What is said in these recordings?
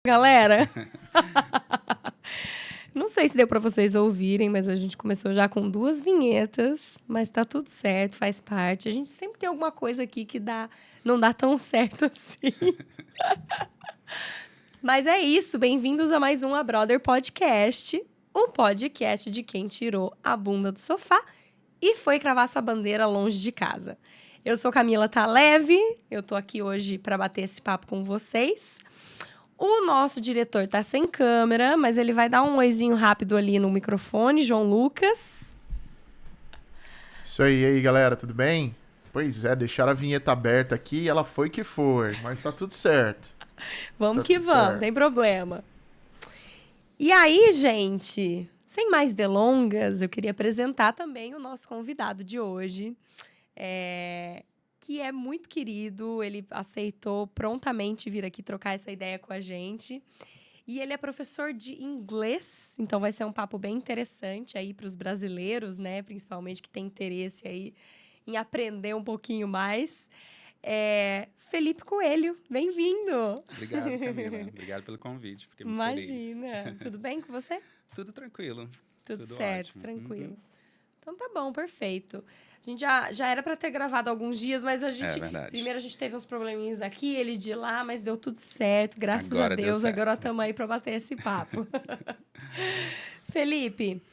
Galera, não sei se deu para vocês ouvirem, mas a gente começou já com 2 vinhetas, mas tá tudo certo, faz parte. A gente sempre tem alguma coisa aqui que não dá tão certo assim. Mas é isso, bem-vindos a mais um A Brother Podcast, um podcast de quem tirou a bunda do sofá e foi cravar sua bandeira longe de casa. Eu sou Camila Taleve, eu tô aqui hoje para bater esse papo com vocês. O nosso diretor tá sem câmera, mas ele vai dar um oizinho rápido ali no microfone, João Lucas. Isso aí, e aí, galera, tudo bem? Pois é, deixaram a vinheta aberta aqui e ela foi que foi, mas tá tudo certo. Vamos Tá que tudo vamos, certo. tem problema. E aí, gente, sem mais delongas, eu queria apresentar também o nosso convidado de hoje, que é muito querido, ele aceitou prontamente vir aqui trocar essa ideia com a gente. E ele é professor de inglês, então vai ser um papo bem interessante aí para os brasileiros, né? Principalmente que tem interesse aí em aprender um pouquinho mais. Felipe Coelho, bem-vindo! Obrigado, Camila. Obrigado pelo convite. Fiquei muito feliz. Imagina! Tudo bem com você? Tudo tranquilo. Tudo Tudo certo, ótimo. tranquilo. Então tá bom, perfeito. A gente já era para ter gravado alguns dias, mas a gente... verdade. Primeiro a gente teve uns probleminhas daqui, ele de lá, mas deu tudo certo, graças Agora a deu Deus. certo. Agora estamos aí para bater esse papo. Felipe,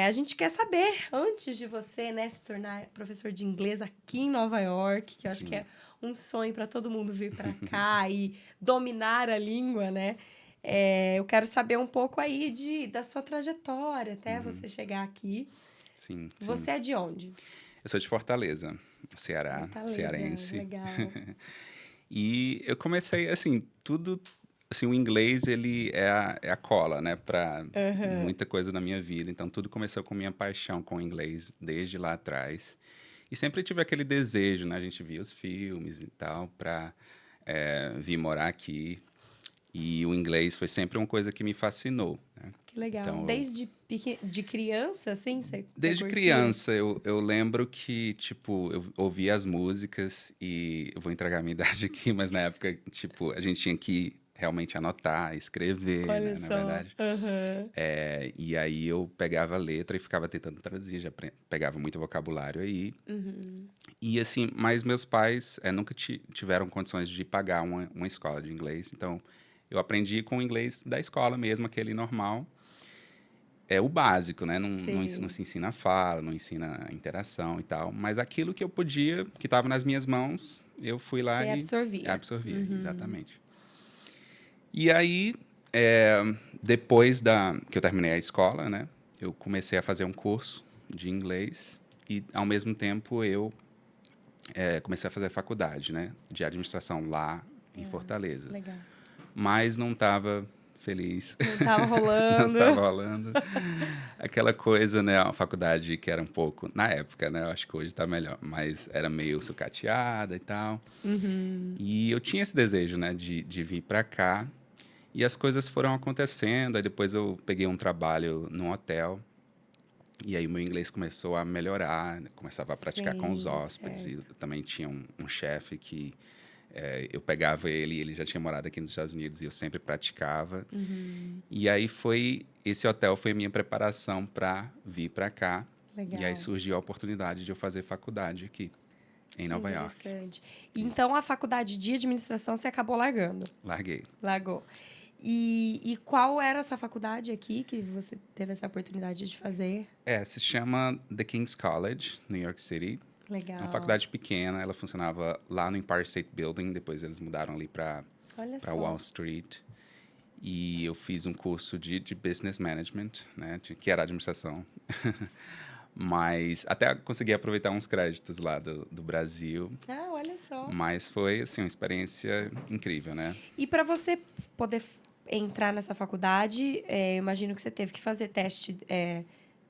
a gente quer saber, antes de você, né, se tornar professor de inglês aqui em Nova York, que eu acho que é um sonho para todo mundo vir para cá e dominar a língua, né? Eu quero saber um pouco aí da sua trajetória até você chegar aqui. Sim. Você é de onde? Eu sou de Fortaleza, Ceará, cearense. Legal. E eu comecei, assim, tudo... Assim, o inglês, ele é a cola, né? Para muita coisa na minha vida. Então, tudo começou com minha paixão com o inglês desde lá atrás. E sempre tive aquele desejo, né? A gente via os filmes e tal, para vir morar aqui. E o inglês foi sempre uma coisa que me fascinou, né? Que legal. Então, Desde de criança, assim, você desde curtia? criança, eu lembro que, tipo, eu ouvia as músicas e... Eu vou entregar a minha idade aqui, mas na época, tipo, a gente tinha que realmente anotar, escrever, Olha né, na só. verdade. E aí eu pegava a letra e ficava tentando traduzir, pegava muito vocabulário aí. E assim, mas meus pais nunca tiveram condições de pagar uma escola de inglês, então eu aprendi com o inglês da escola mesmo, aquele normal. É o básico, né? Não se ensina a fala, não ensina a interação e tal. Mas aquilo que eu podia, que estava nas minhas mãos, eu fui lá e absorvia, exatamente. E aí, depois que eu terminei a escola, né? Eu comecei a fazer um curso de inglês e, ao mesmo tempo, eu comecei a fazer faculdade, né? De administração lá em Fortaleza. Legal. Mas não estava feliz. Não tava rolando. Não estava rolando. Aquela coisa, né? A faculdade que era um pouco... Na época, né? Eu acho que hoje está melhor. Mas era meio sucateada e tal. E eu tinha esse desejo, né? De vir para cá. E as coisas foram acontecendo. Aí depois eu peguei um trabalho num hotel. E aí o meu inglês começou a melhorar. Começava a praticar com os hóspedes. Certo. E eu também tinha um chefe que... eu pegava ele já tinha morado aqui nos Estados Unidos e eu sempre praticava. E aí esse hotel foi a minha preparação para vir para cá. Legal. E aí surgiu a oportunidade de eu fazer faculdade aqui, em Nova York. Interessante. Então, a faculdade de administração você acabou largando? Larguei. Largou. E qual era essa faculdade aqui que você teve essa oportunidade de fazer? Se chama The King's College, New York City. Legal. É uma faculdade pequena, ela funcionava lá no Empire State Building, depois eles mudaram ali para Wall Street. E eu fiz um curso de Business Management, né, que era administração. Mas até consegui aproveitar uns créditos lá do Brasil. Ah, olha só. Mas foi, assim, uma experiência incrível, né? E para você poder entrar nessa faculdade, eu imagino que você teve que fazer teste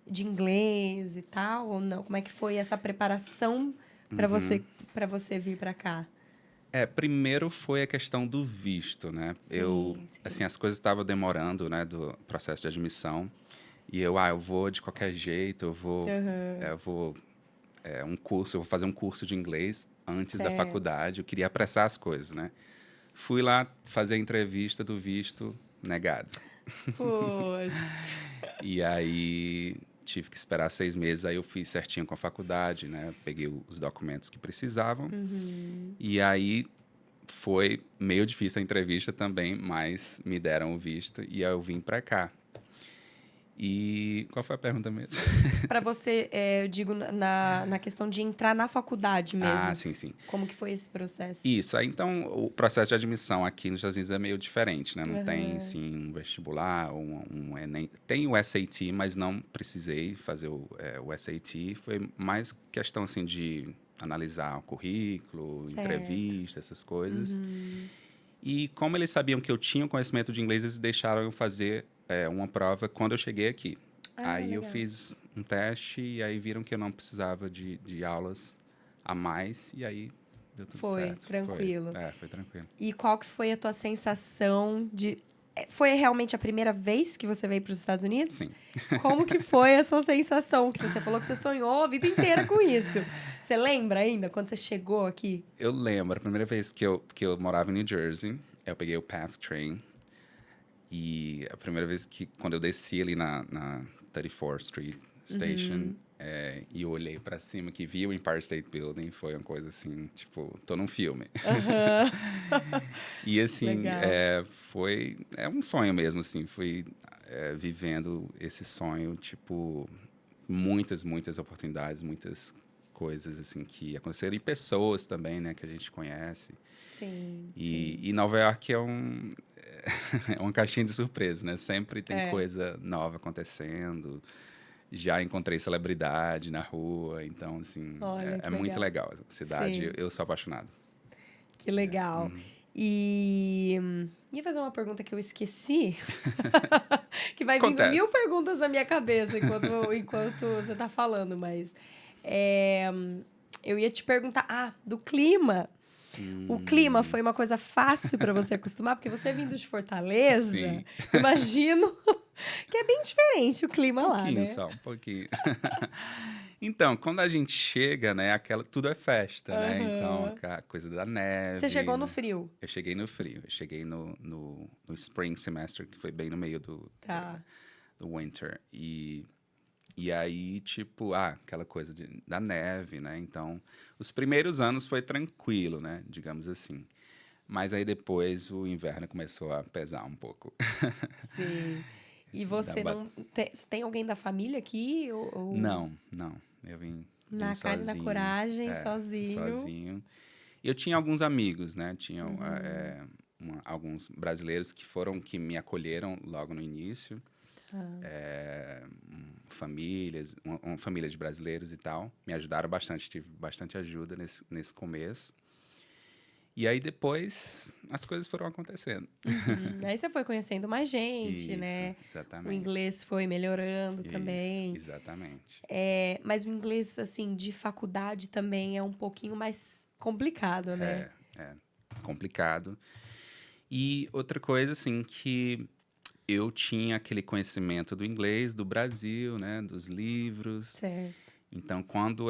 de inglês e tal, ou não? Como é que foi essa preparação para você vir para cá? Primeiro foi a questão do visto, né? Sim. Assim, as coisas estavam demorando, né, do processo de admissão. E eu vou de qualquer jeito, eu vou fazer um curso de inglês antes da faculdade. Eu queria apressar as coisas, né? Fui lá fazer a entrevista do visto negado. Putz. E aí tive que esperar 6 meses. Aí eu fiz certinho com a faculdade, né? Peguei os documentos que precisavam. E aí foi meio difícil a entrevista também, mas me deram o visto e aí eu vim para cá. E qual foi a pergunta mesmo? Para você, eu digo na questão de entrar na faculdade mesmo. Ah, sim, sim. Como que foi esse processo? Isso, aí então o processo de admissão aqui nos Estados Unidos é meio diferente, né? Não tem, assim, um vestibular, um Enem. Tem o SAT, mas não precisei fazer o SAT. Foi mais questão, assim, de analisar o currículo, entrevista, essas coisas. E como eles sabiam que eu tinha conhecimento de inglês, eles deixaram eu fazer uma prova quando eu cheguei aqui. Aí legal. eu fiz um teste e aí viram que eu não precisava de aulas a mais e aí deu tudo certo. Tranquilo. Foi tranquilo. E qual que foi a tua sensação de... Foi realmente a primeira vez que você veio para os Estados Unidos? Sim. Como que foi a sua sensação? Que você falou que você sonhou a vida inteira com isso. Você lembra ainda quando você chegou aqui? Eu lembro, a primeira vez que eu morava em New Jersey, eu peguei o PATH Train. E a primeira vez quando eu desci ali na 34th Street Station, e eu olhei pra cima, que vi o Empire State Building, foi uma coisa assim, tipo, tô num filme. E assim, foi um sonho mesmo, assim, fui vivendo esse sonho, tipo, muitas oportunidades, muitas coisas, assim, que aconteceram, e pessoas também, né, que a gente conhece. Sim. E Nova York é uma caixinha de surpresa, né? Sempre tem coisa nova acontecendo. Já encontrei celebridade na rua. Então, assim, é muito legal a cidade. Eu sou apaixonado. Que legal. E ia fazer uma pergunta que eu esqueci. Que vai vindo 1000 perguntas na minha cabeça enquanto você tá falando, mas... eu ia te perguntar, do clima. O clima foi uma coisa fácil para você acostumar, porque você vindo de Fortaleza, Sim. imagino que é bem diferente o clima lá, né? Um pouquinho. Então, quando a gente chega, né, tudo é festa, né? Então, a coisa da neve. Você chegou no frio? Eu cheguei no frio. Eu cheguei no spring semester, que foi bem no meio do winter. E aí, tipo, aquela coisa da neve, né? Então, os primeiros anos foi tranquilo, né? Digamos assim. Mas aí depois o inverno começou a pesar um pouco. Sim. E você não... Tem alguém da família aqui? Ou... Não. Eu vim na cara e na coragem, sozinho. E eu tinha alguns amigos, né? Tinha alguns brasileiros que me acolheram logo no início. Famílias, uma família de brasileiros e tal, me ajudaram bastante, tive bastante ajuda nesse começo. E aí depois as coisas foram acontecendo. Aí você foi conhecendo mais gente, né? Exatamente. O inglês foi melhorando também. Exatamente. Mas o inglês, assim, de faculdade também é um pouquinho mais complicado, né? É complicado. E outra coisa, assim, que eu tinha aquele conhecimento do inglês, do Brasil, né? Dos livros. Certo. Então, quando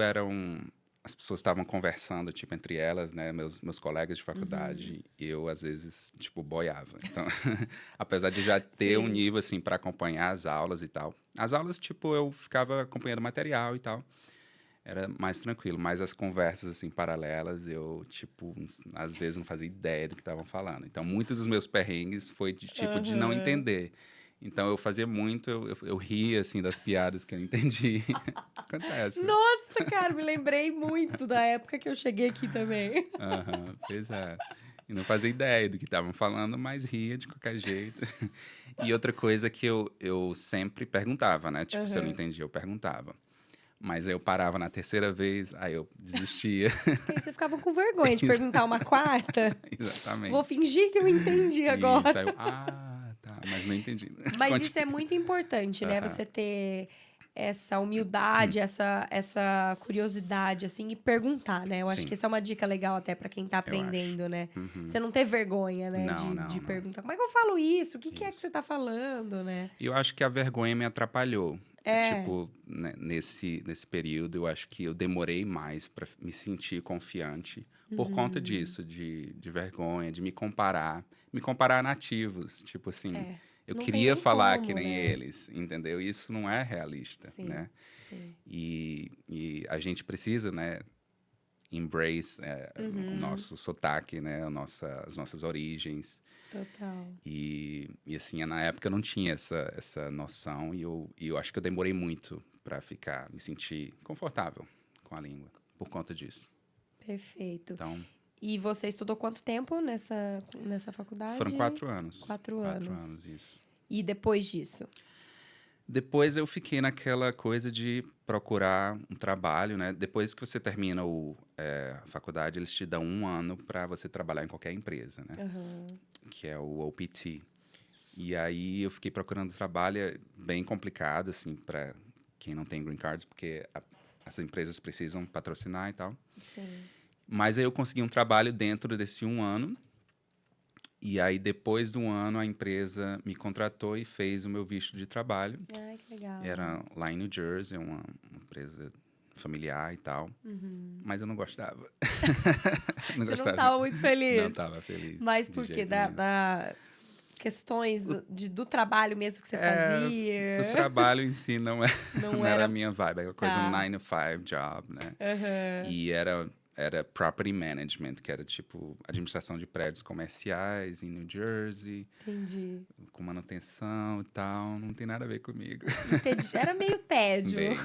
as pessoas estavam conversando, tipo, entre elas, né? Meus colegas de faculdade, eu, às vezes, tipo, boiava. Então, apesar de já ter um nível, assim, para acompanhar as aulas e tal. As aulas, tipo, eu ficava acompanhando material e tal. Era mais tranquilo. Mas as conversas, assim, paralelas, eu, tipo, às vezes não fazia ideia do que estavam falando. Então, muitos dos meus perrengues foi de não entender. Então, eu fazia muito, eu ria, assim, das piadas que eu entendi. Acontece. Nossa, cara, me lembrei muito da época que eu cheguei aqui também. Pois é. E não fazia ideia do que estavam falando, mas ria de qualquer jeito. E outra coisa que eu sempre perguntava, né? Tipo, se eu não entendia, eu perguntava. Mas aí eu parava na terceira vez, aí eu desistia. Porque aí você ficava com vergonha de perguntar uma quarta. Exatamente. Vou fingir que eu entendi agora. Isso, aí eu, tá, mas não entendi. Mas isso é muito importante, né? Você ter essa humildade, essa curiosidade, assim, e perguntar, né? Eu acho Sim. que essa é uma dica legal até pra quem tá aprendendo, né? Você não ter vergonha, né? De perguntar, como é que eu falo isso? O que é que você tá falando, né? E eu acho que a vergonha me atrapalhou. Tipo, né, nesse período, eu acho que eu demorei mais pra me sentir confiante por conta disso, de vergonha, de me comparar a nativos. Tipo assim, eu Não tem queria nem falar como, que nem né? eles, entendeu? Isso não é realista, Sim, né? sim. E a gente precisa, né, embrace o nosso sotaque, né, as nossas origens. Total. E assim, na época eu não tinha essa noção e eu acho que eu demorei muito para me sentir confortável com a língua por conta disso. Perfeito. Então, E você estudou quanto tempo nessa faculdade? foram 4 anos. 4 4 anos. anos, isso. E depois disso? Depois eu fiquei naquela coisa de procurar um trabalho, né? Depois que você termina a faculdade, eles te dão 1 ano para você trabalhar em qualquer empresa, né? Que é o OPT. E aí eu fiquei procurando trabalho bem complicado, assim, para quem não tem green cards, porque as empresas precisam patrocinar e tal. Sim. Mas aí eu consegui um trabalho dentro desse 1 ano. E aí, depois do 1 ano, a empresa me contratou e fez o meu visto de trabalho. Ai, que legal. Era lá em New Jersey, uma empresa familiar e tal. Mas eu não gostava. Você não estava muito feliz? Não estava feliz. Mas de por quê? jeito nenhum. Questões do trabalho mesmo que você fazia? O trabalho em si Não não era era- a minha vibe. Aquela coisa, um Tá. 9 to 5 job, né? E era property management, que era tipo administração de prédios comerciais em New Jersey, Entendi. com manutenção e tal. Não tem nada a ver comigo. Era meio tédio. Bem,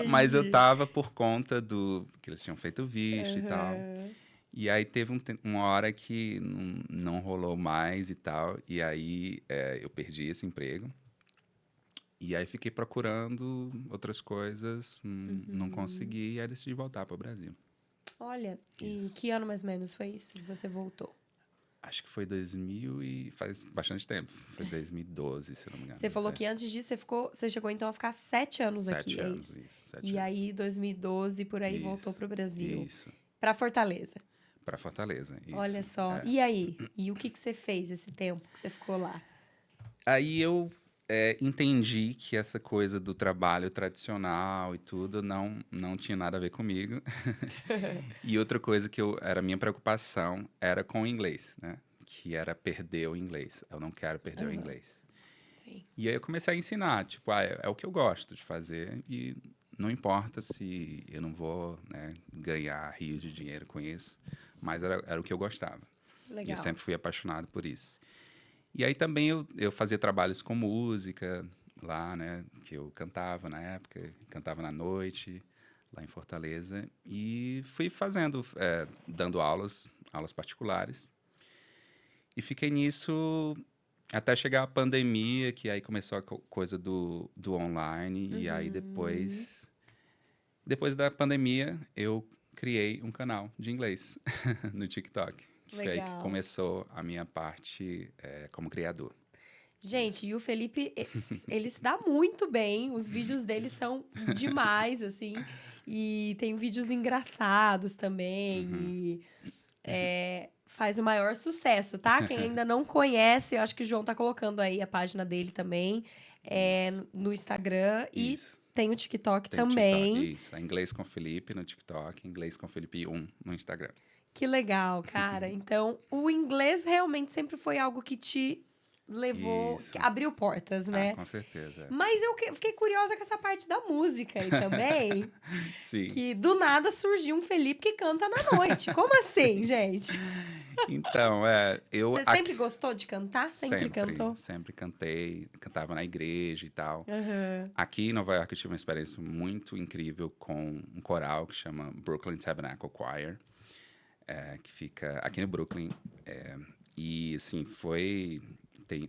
mas eu Entendi. tava por conta que eles tinham feito visto e tal. E aí teve uma hora que não rolou mais e tal. E aí eu perdi esse emprego. E aí fiquei procurando outras coisas, não consegui, e aí decidi voltar para o Brasil. Olha, e que ano mais ou menos foi isso que você voltou? Acho que foi 2000 e faz bastante tempo. Foi 2012, se eu não me engano. Você falou que antes disso você chegou então a ficar 7 anos 7 aqui, anos, é isso? isso. 7 E anos. aí, 2012, por aí, voltou pro Brasil. Isso, Pra Fortaleza. para Fortaleza, isso. Olha só. É. E aí? E o que você fez esse tempo que você ficou lá? Aí eu entendi que essa coisa do trabalho tradicional e tudo não tinha nada a ver comigo. E outra coisa que era minha preocupação era com o inglês, né? Que era perder o inglês. Eu não quero perder o inglês. Sim. E aí eu comecei a ensinar, tipo, é o que eu gosto de fazer e não importa se eu não vou, né, ganhar rios de dinheiro com isso, mas era o que eu gostava. Legal. E eu sempre fui apaixonado por isso. E aí também eu fazia trabalhos com música lá, né, que eu cantava na época, cantava na noite, lá em Fortaleza, e fui dando aulas particulares. E fiquei nisso até chegar a pandemia, que aí começou a coisa do online. E aí depois da pandemia, eu criei um canal de inglês no TikTok. Que foi aí que Legal. começou a minha parte como criador. Gente, e o Felipe, ele se dá muito bem. Os vídeos dele são demais, assim. E tem vídeos engraçados também. E faz o maior sucesso, tá? Quem ainda não conhece, eu acho que o João tá colocando aí a página dele também. No Instagram. E Isso. tem o TikTok Tem o também. TikTok, isso. É Inglês com Felipe no TikTok, Inglês com Felipe 1 no Instagram. Que legal, cara. Então, o inglês realmente sempre foi algo que te levou, Isso. que abriu portas, né? Com certeza. Mas eu fiquei curiosa com essa parte da música aí também. Sim. Que do nada surgiu um Felipe que canta na noite. Como assim, gente? Então, eu... Você sempre gostou de cantar? Sempre cantou? Sempre cantei, cantava na igreja e tal. Uhum. Aqui em Nova York eu tive uma experiência muito incrível com um coral que chama Brooklyn Tabernacle Choir, que fica aqui no Brooklyn. E, assim,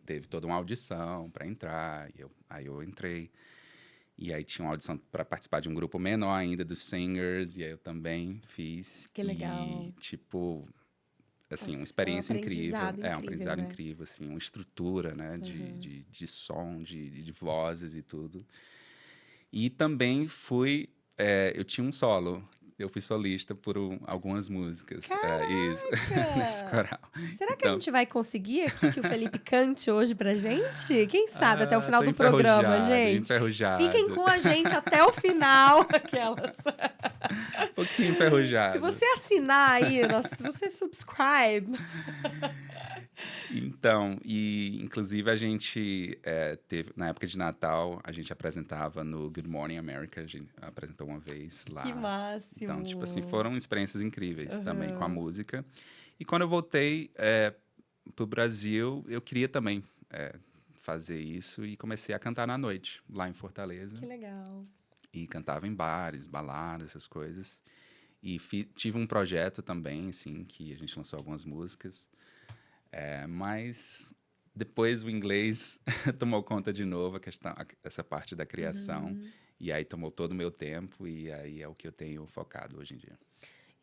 teve toda uma audição para entrar, aí eu entrei. E aí tinha uma audição para participar de um grupo menor ainda, dos singers, e aí eu também fiz. Que legal. E, tipo, assim, uma Nossa, experiência um incrível. aprendizado É, um aprendizado incrível, né? incrível, assim, uma estrutura, né, de som, de vozes e tudo. E também eu tinha um solo. Eu fui solista por algumas músicas. É, isso, nesse Caraca! coral. Será que a Então, gente vai conseguir aqui que o Felipe cante hoje pra gente? Quem sabe até o final tô do programa, enferrujado, gente? Fiquem enferrujado. com a gente até o final. Aquelas. Um pouquinho Se enferrujado. você assinar aí, se você subscribe. Então, e inclusive a gente teve, na época de Natal, a gente apresentava no Good Morning America, a gente apresentou uma vez lá. Que máximo. Então, tipo assim, foram experiências incríveis também com a Aham. música. E quando eu voltei pro Brasil, eu queria também fazer isso e comecei a cantar na noite, lá em Fortaleza. Que legal. E cantava em bares, baladas, essas coisas. E tive um projeto também, assim, que a gente lançou algumas músicas. Mas depois o inglês tomou conta de novo, essa parte da criação. E aí tomou todo o meu tempo e aí é o que eu tenho focado hoje em dia.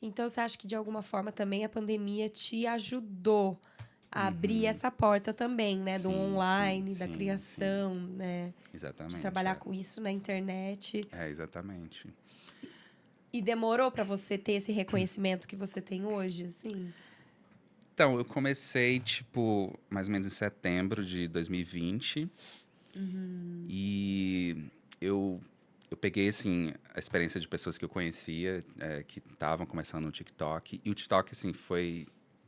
Então, você acha que de alguma forma também a pandemia te ajudou a abrir essa porta também, né? Do Sim, online, sim, da sim, criação, né? Exatamente. De trabalhar com isso na internet. Exatamente. E demorou pra você ter esse reconhecimento que você tem hoje, assim? Então, eu comecei, tipo, mais ou menos em setembro de 2020. E eu peguei, assim, a experiência de pessoas que eu conhecia, que estavam começando no TikTok. E o TikTok, assim,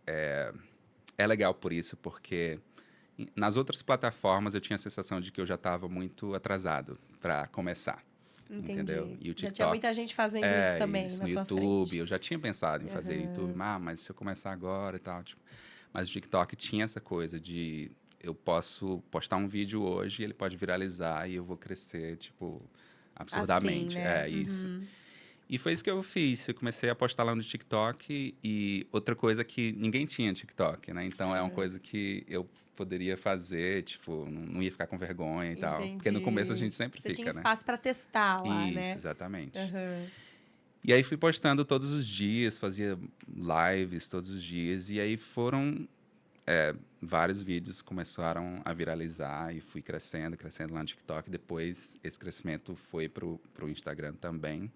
é legal por isso, porque nas outras plataformas eu tinha a sensação de que eu já estava muito atrasado para começar. Entendeu? Entendi. E o Já tinha muita TikTok. gente fazendo isso também Isso, na no tua YouTube. frente. Eu já tinha pensado em fazer YouTube, mas se eu começar agora e tal. Tipo, mas o TikTok tinha essa coisa de eu posso postar um vídeo hoje, ele pode viralizar e eu vou crescer, tipo, Assim, absurdamente. né? É isso. E foi isso que eu fiz. Eu comecei a postar lá no TikTok e outra coisa que ninguém tinha TikTok, né? Então é uma coisa que eu poderia fazer, tipo, não ia ficar com vergonha e tal. Porque no começo a Entendi. gente sempre Você tinha fica, né? espaço pra testar lá, Isso, né? exatamente. Aham. E aí fui postando todos os dias, fazia lives todos os dias, e aí foram vários vídeos começaram a viralizar e fui crescendo, crescendo lá no TikTok. Depois esse crescimento foi pro Instagram também.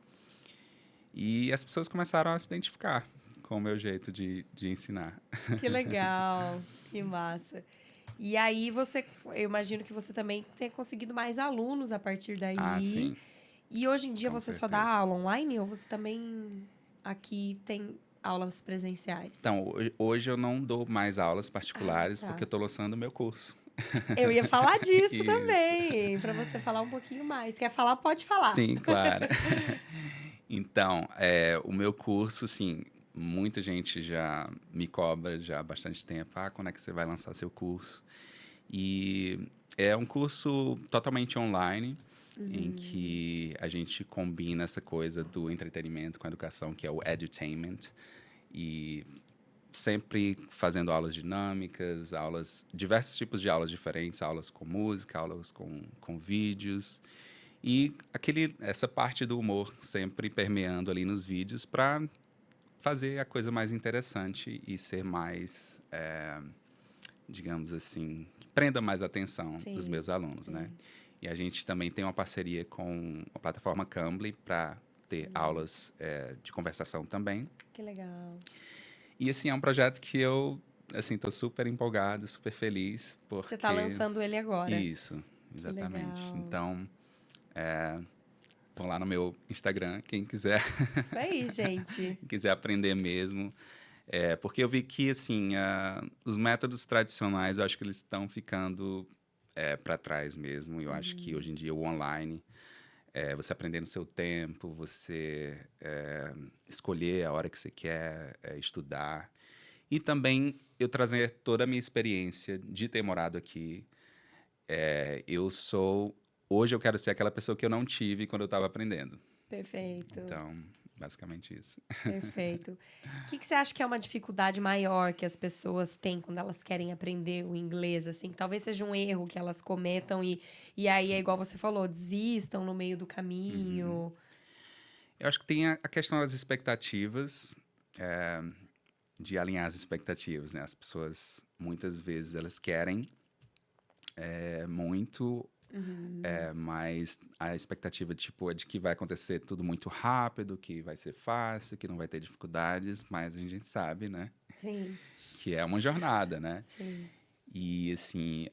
E as pessoas começaram a se identificar com o meu jeito de ensinar. Que legal, que massa. E aí eu imagino que você também tenha conseguido mais alunos a partir Ah, daí. sim, E hoje em dia com você só dá certeza. aula online ou você também aqui tem aulas presenciais? Então, hoje eu não dou mais aulas Ah, particulares porque tá. eu estou lançando o meu curso. Eu ia falar disso Isso. também, para você falar um pouquinho mais. Quer falar? Pode falar. Sim, claro. Então, o meu curso, assim, muita gente já me cobra já há bastante tempo. Ah, quando é que você vai lançar seu curso? E é um curso totalmente online, em que a gente combina essa coisa do entretenimento com a educação, que é o edutainment. E sempre fazendo aulas dinâmicas, diversos tipos de aulas diferentes, aulas com música, aulas com vídeos. E essa parte do humor sempre permeando ali nos vídeos para fazer a coisa mais interessante e ser mais, digamos assim, que prenda mais a atenção dos Sim, meus alunos, né? sim. E a gente também tem uma parceria com a plataforma Cambly para ter aulas de conversação também. Que legal. E assim, é um projeto que eu assim, tô super empolgado, super feliz, Você tá porque lançando ele agora. isso, Que exatamente. legal. Então, vão lá no meu Instagram, quem quiser, Isso aí, gente. quem quiser aprender mesmo. Porque eu vi que, assim, os métodos tradicionais, eu acho que eles estão ficando para trás mesmo. Eu acho que hoje em dia o online, você aprender no seu tempo, você escolher a hora que você quer estudar. E também eu trazer toda a minha experiência de ter morado aqui. Hoje eu quero ser aquela pessoa que eu não tive quando eu estava aprendendo. Perfeito. Então, basicamente isso. Perfeito. O que você acha que é uma dificuldade maior que as pessoas têm quando elas querem aprender o inglês, assim? Que talvez seja um erro que elas cometam e aí é igual você falou, desistam no meio do caminho. Eu acho que tem a questão das expectativas. de alinhar as expectativas, né? As pessoas, muitas vezes, elas querem muito, mas a expectativa, tipo, é de que vai acontecer tudo muito rápido, que vai ser fácil, que não vai ter dificuldades, mas a gente sabe, né? Sim, Que é uma jornada, né? sim. E, assim,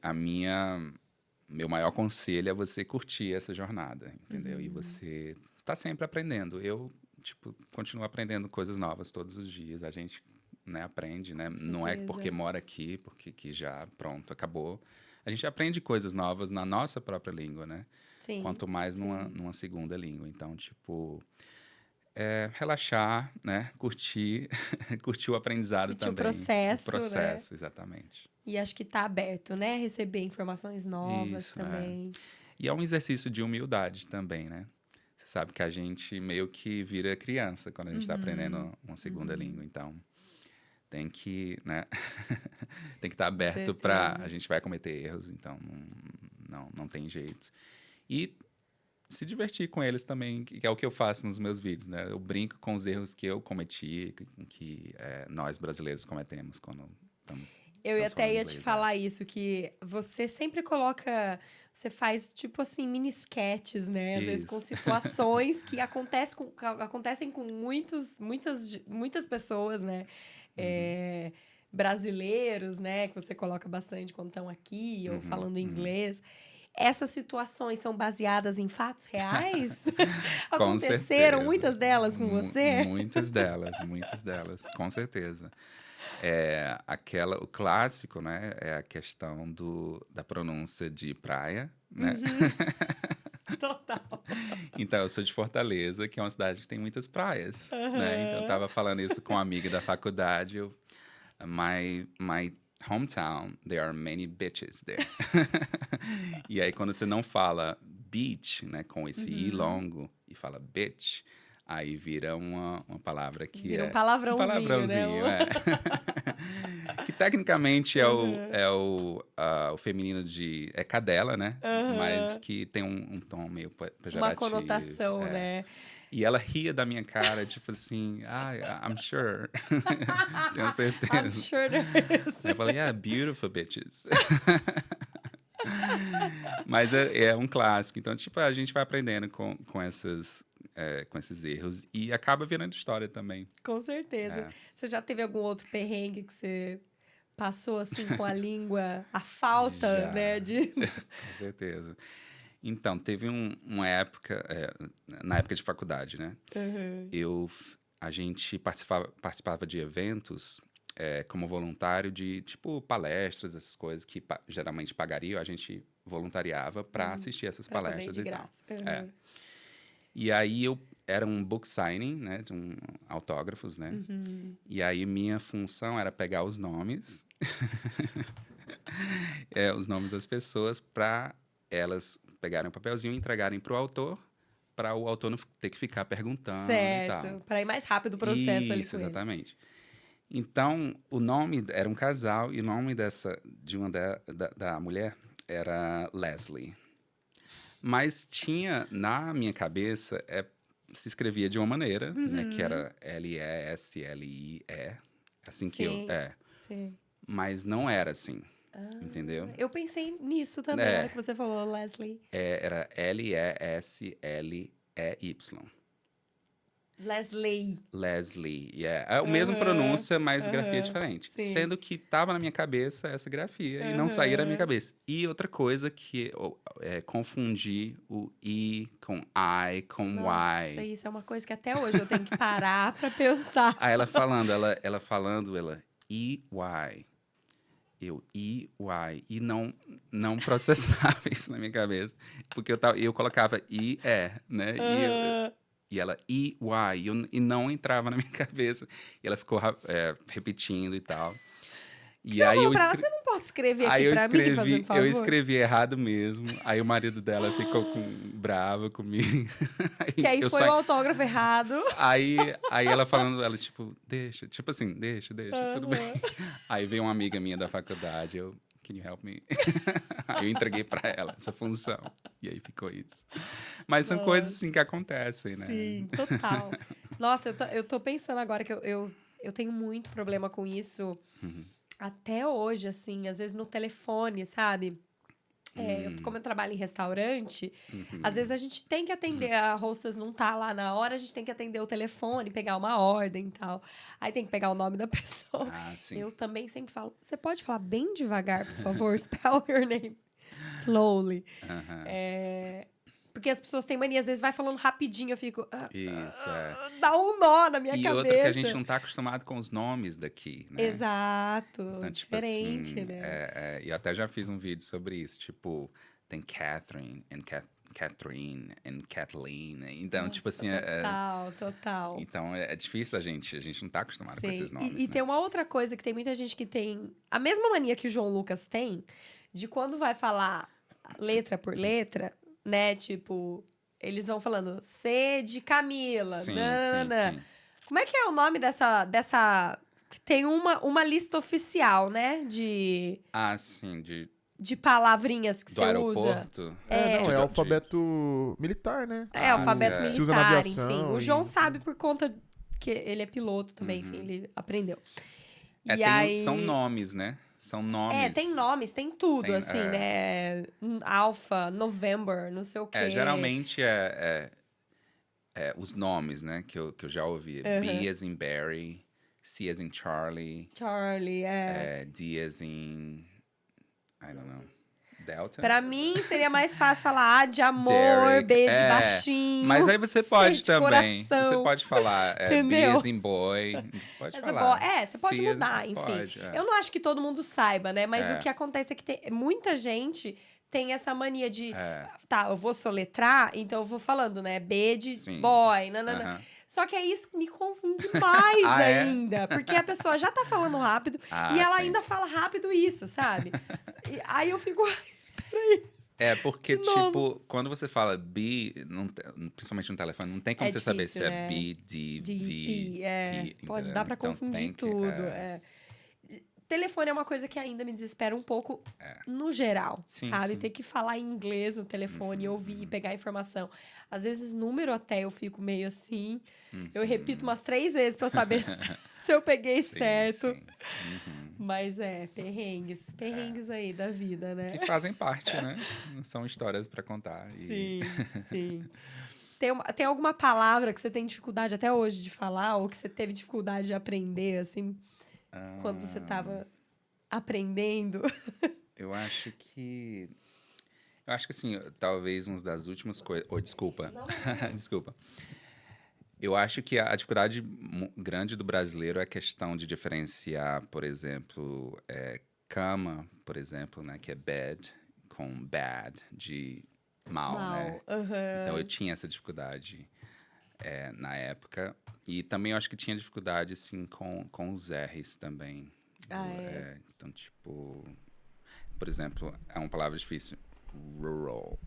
meu maior conselho é você curtir essa jornada, entendeu? E você tá sempre aprendendo. Eu, tipo, continuo aprendendo coisas novas todos os dias. A gente, né, aprende, né? Não é porque mora aqui, porque que já, pronto, acabou. A gente aprende coisas novas na nossa própria língua, né? Sim. Quanto mais numa segunda língua. Então, tipo, relaxar, né? Curtir, curtir o aprendizado Curtir também. o processo, O processo, exatamente. E acho que tá aberto, né? Receber informações novas Isso, também. E é um exercício de humildade também, né? Você sabe que a gente meio que vira criança quando a gente está aprendendo uma segunda língua. Então, tem que, né? tem que estar aberto para... A gente vai cometer erros, então não tem jeito. E se divertir com eles também, que é o que eu faço nos meus vídeos, né? Eu brinco com os erros que eu cometi, que nós brasileiros cometemos quando estamos... Eu até ia te falar isso, que você sempre coloca... Você faz, tipo assim, mini sketches, né? Às vezes com situações que acontecem com muitas pessoas, né? Brasileiros, né? Que você coloca bastante quando estão aqui ou falando inglês. Essas situações são baseadas em fatos reais? Aconteceram muitas delas com você? Muitas delas, com certeza. O clássico, né, é a questão da pronúncia de praia, né? Total. Então, eu sou de Fortaleza, que é uma cidade que tem muitas praias, né? Então, eu tava falando isso com uma amiga da faculdade. My hometown, there are many bitches there. E aí, quando você não fala beach, né, com esse I longo, e fala bitch, aí vira uma palavra que vira um palavrãozinho, né? Que tecnicamente é o feminino de... É cadela, né? Mas que tem um tom meio pejorativo. Uma conotação, né? E ela ria da minha cara, tipo assim, I'm sure. Tenho certeza. I'm sure there is. Eu falei, beautiful bitches. Mas é um clássico. Então, tipo, a gente vai aprendendo com esses erros e acaba virando história também. Com certeza. Você já teve algum outro perrengue que você passou, assim, com a língua, a falta, né? Com certeza. Então, teve uma época, na época de faculdade, né? A gente participava de eventos como voluntário de, tipo, palestras, essas coisas que geralmente pagariam, a gente voluntariava para assistir essas palestras e tal. E aí era um book signing, né, de autógrafos, né? E aí minha função era pegar os nomes, os nomes das pessoas para elas pegarem um papelzinho e entregarem para o autor não ter que ficar perguntando e tal. Certo, para ir mais rápido o processo ali com Isso, exatamente. Então, o nome era um casal e o nome da mulher era Leslie. Mas tinha, na minha cabeça, se escrevia de uma maneira, né? Que era Leslie, assim que eu... Sim. Mas não era assim, entendeu? Eu pensei nisso também, na hora que você falou, Leslie. Era Leslie. Leslie, yeah. É a mesma pronúncia, mas grafia diferente. Sim. Sendo que estava na minha cabeça essa grafia e não saía da minha cabeça. E outra coisa que confundi o I com I com Y. Nossa, isso é uma coisa que até hoje eu tenho que parar pra pensar. Aí ela falando, EY. Eu, EY. E não processava isso na minha cabeça. Porque eu colocava IE, né? E ela, EY, e não entrava na minha cabeça. E ela ficou repetindo e tal. E você falou pra ela, você não pode escrever aqui pra mim, fazendo favor? Eu escrevi errado mesmo. Aí o marido dela ficou bravo comigo. Que aí foi o autógrafo errado. Aí ela falando, ela tipo, deixa, tudo bem. Aí veio uma amiga minha da faculdade, can you help me? Aí eu entreguei pra ela essa função. E aí ficou isso. Mas são coisas assim que acontecem, né? Sim, total. Nossa, eu tô pensando agora que eu tenho muito problema com isso até hoje, assim, às vezes no telefone, sabe? Como eu trabalho em restaurante, às vezes a gente tem que atender, a hostess não tá lá na hora, a gente tem que atender o telefone, pegar uma ordem e tal. Aí tem que pegar o nome da pessoa. Ah, sim. Eu também sempre falo, você pode falar bem devagar, por favor? Spell your name slowly. Porque as pessoas têm mania, às vezes vai falando rapidinho, eu fico... Isso, dá um nó na minha E cabeça. outra que a gente não tá acostumado com os nomes daqui, né? Exato, Então, tipo diferente, assim, né? e eu até já fiz um vídeo sobre isso. Tipo, tem Catherine, Catherine, e Kathleen. Então, tipo assim... Total. Então, é difícil a gente não tá acostumado com esses nomes, E né? tem uma outra coisa que tem muita gente que tem a mesma mania que o João Lucas tem, de quando vai falar letra por letra, né? Tipo, eles vão falando C de Camila, Sim. Como é que é o nome dessa... Que tem uma lista oficial, né? Ah, sim, De palavrinhas que do você usa. aeroporto. É alfabeto militar, né? Alfabeto militar, Se usa na aviação enfim. O João sabe por conta que ele é piloto também, enfim, ele aprendeu. São nomes, né? São nomes. Tem nomes, tem tudo, assim, né? Alpha, November, não sei o quê. Geralmente os nomes, né? Que eu já ouvi. B as in Barry, C as in Charlie. Charlie, D as in... I don't know. Delta? Pra mim, seria mais fácil falar A de amor, Derek, B de baixinho. Mas aí você C pode de também. coração. Você pode falar B Entendeu? as in boy. Pode falar. Você pode C as in- mudar, enfim. Pode, Eu não acho que todo mundo saiba, né? Mas o que acontece é que muita gente tem essa mania de... Tá, eu vou soletrar, então eu vou falando, né? B de boy, nanana. Só que aí isso me confunde mais ainda. Porque a pessoa já tá falando rápido e ela ainda fala rápido isso, sabe? Aí eu fico... Peraí. Porque, tipo, quando você fala B, principalmente no telefone, não tem como você saber se é B, D, V, P. Pode entendeu? dar pra Então, confundir tudo. Telefone é uma coisa que ainda me desespera um pouco no geral, sabe? Sim. Ter que falar em inglês no telefone, ouvir, pegar informação. Às vezes, número até eu fico meio assim. Eu repito umas 3 vezes pra saber se eu peguei certo. Mas perrengues aí da vida, né? Que fazem parte, né? São histórias pra contar. Sim. Tem alguma palavra que você tem dificuldade até hoje de falar? Ou que você teve dificuldade de aprender, assim, quando você tava aprendendo? Eu acho que, assim, talvez uma das últimas coisas... desculpa. Desculpa. Eu acho que a dificuldade grande do brasileiro é a questão de diferenciar, por exemplo, cama, por exemplo, né? Que é bed, com bad, de mal, né? Então, eu tinha essa dificuldade na época. E também eu acho que tinha dificuldade, assim, com os R's também. Então, tipo... Por exemplo, é uma palavra difícil. Rural.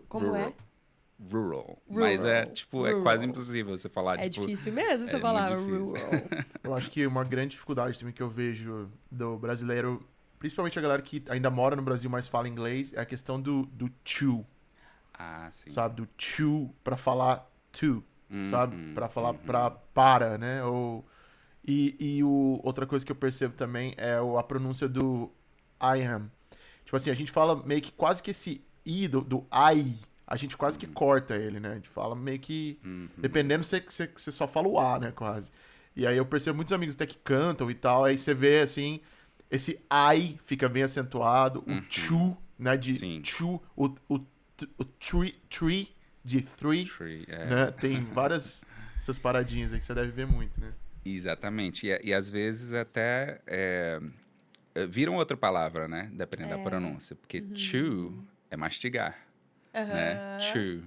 Como rural. é? Rural. Mas é quase impossível você falar, É difícil mesmo você falar rural. Eu acho que uma grande dificuldade também que eu vejo do brasileiro, principalmente a galera que ainda mora no Brasil, mas fala inglês, é a questão do to. Ah, sim. Sabe? Do to pra falar to, sabe? Pra falar para, né? Outra coisa que eu percebo também é a pronúncia do I am. Tipo assim, a gente fala meio que quase que esse I do I, a gente quase que corta ele, né? A gente fala meio que... Dependendo, você só fala o A, né? Quase. E aí eu percebo muitos amigos até que cantam e tal, aí você vê, assim, esse I fica bem acentuado, o to, né? De to, o tree, de three, né? Tem várias essas paradinhas aí que você deve ver muito, né? Exatamente. E às vezes até viram outra palavra, né? Dependendo da pronúncia. Porque chew é mastigar, né? Chew.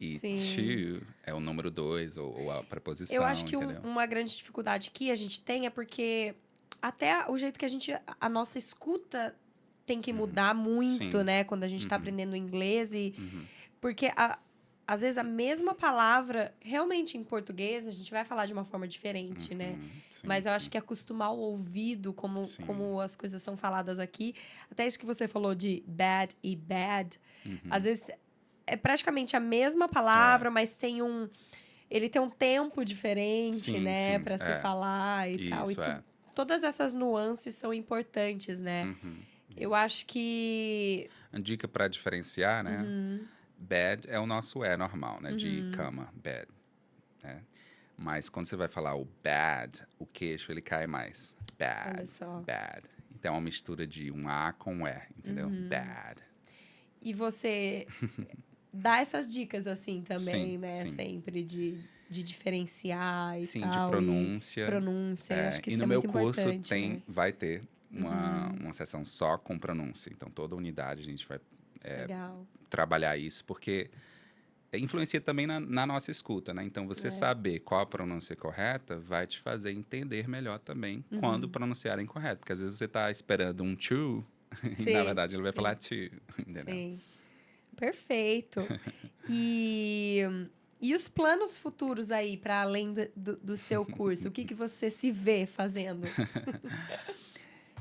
E to é o número 2 ou a preposição, eu acho que entendeu? uma grande dificuldade que a gente tem é porque até o jeito que a nossa escuta tem que mudar muito, né? Quando a gente tá aprendendo inglês porque às vezes a mesma palavra, realmente em português, a gente vai falar de uma forma diferente, né? Mas eu acho que acostumar o ouvido, como as coisas são faladas aqui, até isso que você falou de bad e bad, às vezes é praticamente a mesma palavra, mas tem ele tem um tempo diferente, Sim, né? sim, Pra se falar e tal. E Isso, todas essas nuances são importantes, né? Eu acho que... Uma dica para diferenciar, né? Bed é o nosso normal, né? De cama, bed, né? Mas quando você vai falar o bad, o queixo ele cai mais. Bad, Olha só. bad. Então é uma mistura de um A com um E, entendeu? Bad. E você dá essas dicas, assim, também, Sim, né? sim. Sempre de diferenciar e Sim, de tal. pronúncia. E pronúncia. Eu acho que E isso no é meu muito curso importante, né? vai ter uma sessão só com pronúncia. Então, toda unidade a gente vai Legal. trabalhar isso, porque influencia também na nossa escuta, né? Então, você saber qual a pronúncia correta vai te fazer entender melhor também quando pronunciar incorreto. Porque às vezes você está esperando um to e, na verdade, ele vai falar to, entendeu? Sim. Perfeito. E os planos futuros aí, para além do seu curso? O que você se vê fazendo?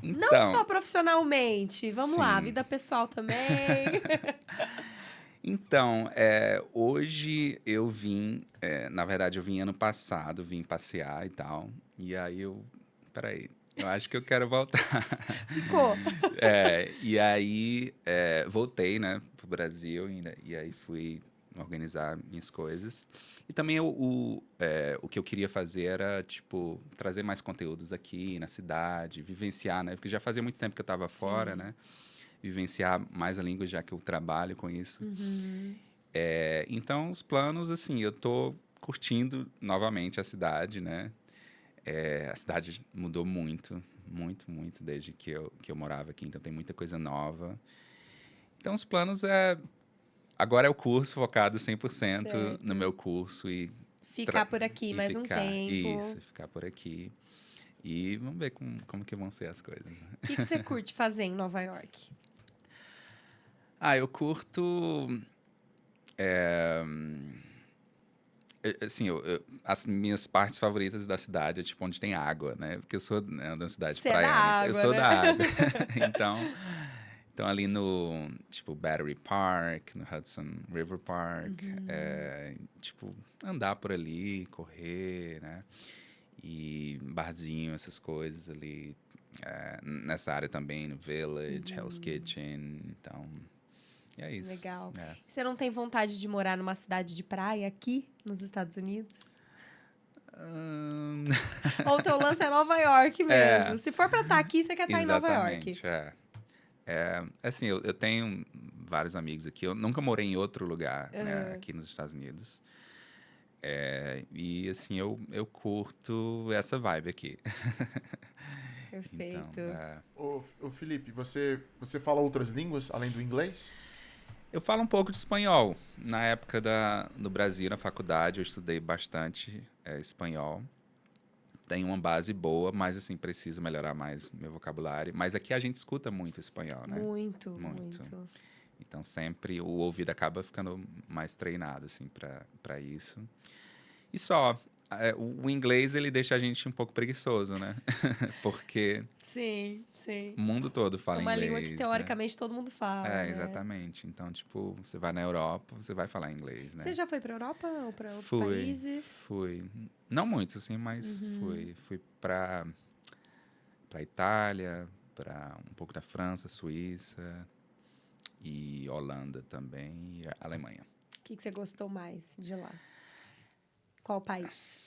Não Então, só profissionalmente. Vamos lá, sim. vida pessoal também. Então, hoje eu vim, na verdade eu vim ano passado, vim passear e tal, e aí peraí, eu acho que eu quero voltar. Ficou. E aí voltei, né, pro Brasil, e aí fui organizar minhas coisas. E também o que eu queria fazer era, tipo, trazer mais conteúdos aqui na cidade, vivenciar, né, porque já fazia muito tempo que eu estava fora, né, vivenciar mais a língua, já que eu trabalho com isso. Então, os planos, assim, eu tô curtindo novamente a cidade, né? A cidade mudou muito, muito, muito desde que eu morava aqui, então tem muita coisa nova. Então, os planos agora é o curso focado 100% Certo. no meu curso e Ficar por aqui mais um tempo. Isso, ficar por aqui. E vamos ver como que vão ser as coisas. O que você curte fazer em Nova York? Eu curto. Assim, as minhas partes favoritas da cidade é tipo onde tem água, né? Porque eu sou de uma cidade Você é da praiana, água, eu sou né? da água. Então ali no tipo Battery Park, no Hudson River Park, tipo andar por ali, correr, né? E barzinho, essas coisas ali. Nessa área também, no Village, Hell's Kitchen, então. E é isso. Legal. Você não tem vontade de morar numa cidade de praia aqui, nos Estados Unidos? Ou o teu lance é Nova York mesmo? Se for pra estar aqui, você quer estar em Nova York. Exatamente, assim, eu tenho vários amigos aqui. Eu nunca morei em outro lugar, né, aqui nos Estados Unidos. E, assim, eu curto essa vibe aqui. Perfeito. Ô, Felipe, você fala outras línguas além do inglês? Eu falo um pouco de espanhol. Na época no Brasil, na faculdade, eu estudei bastante espanhol. Tenho uma base boa, mas assim, preciso melhorar mais meu vocabulário. Mas aqui a gente escuta muito espanhol, né? Muito. Então sempre o ouvido acaba ficando mais treinado, assim, para isso. E só, o inglês ele deixa a gente um pouco preguiçoso, né? Porque Sim. o mundo todo fala Uma inglês, língua que teoricamente todo mundo fala, né? exatamente. Então, tipo, você vai na Europa, você vai falar inglês, né? Você já foi pra Europa ou pra outros países? Fui. Não muitos, assim, mas fui. Fui pra Itália, pra um pouco da França, Suíça e Holanda também, e Alemanha. O que você gostou mais de lá? Qual país?